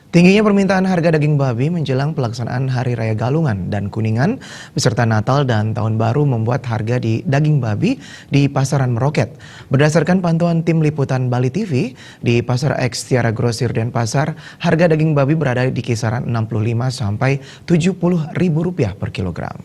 Tingginya permintaan harga daging babi menjelang pelaksanaan Hari Raya Galungan dan Kuningan beserta Natal dan Tahun Baru membuat harga di daging babi di pasaran meroket. Berdasarkan pantauan tim liputan Bali TV, di Pasar X Tiara Grosir Denpasar, harga daging babi berada di kisaran 65 sampai 70 ribu rupiah per kilogram.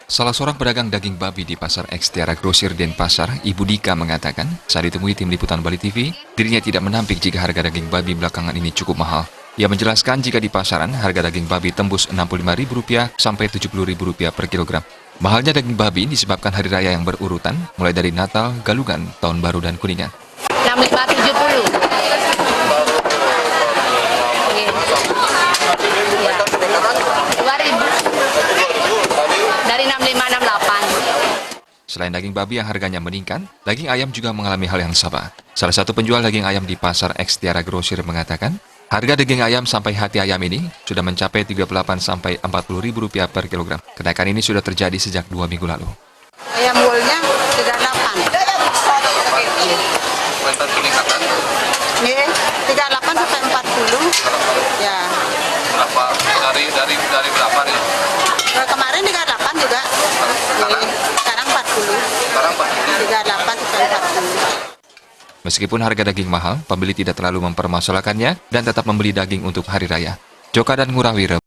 Salah seorang pedagang daging babi di Pasar X Tiara Grosir Denpasar, Ibu Dika mengatakan, saat ditemui tim liputan Bali TV, dirinya tidak menampik jika harga daging babi belakangan ini cukup mahal. Ia menjelaskan jika di pasaran, harga daging babi tembus Rp65.000 sampai Rp70.000 per kilogram. Mahalnya daging babi disebabkan hari raya yang berurutan, mulai dari Natal, Galungan, Tahun Baru, dan Kuningan. 6570. Dari 6568. Selain daging babi yang harganya meningkat, daging ayam juga mengalami hal yang sama. Salah satu penjual daging ayam di Pasar X Tiara Grosir mengatakan, harga daging ayam sampai hati ayam ini sudah mencapai Rp38 sampai Rp40.000 per kilogram. Kenaikan ini sudah terjadi sejak 2 minggu lalu. Ayam wolnya 38. Peningkatan? Nih, 38 sampai 40. Ya. Berapa? Dari berapa nih? Kemarin 38 juga. Sekarang 40. Sekarang 40. 38 sampai 40. Meskipun harga daging mahal, pembeli tidak terlalu mempermasalahkannya dan tetap membeli daging untuk hari raya. Joka dan Ngurahwira.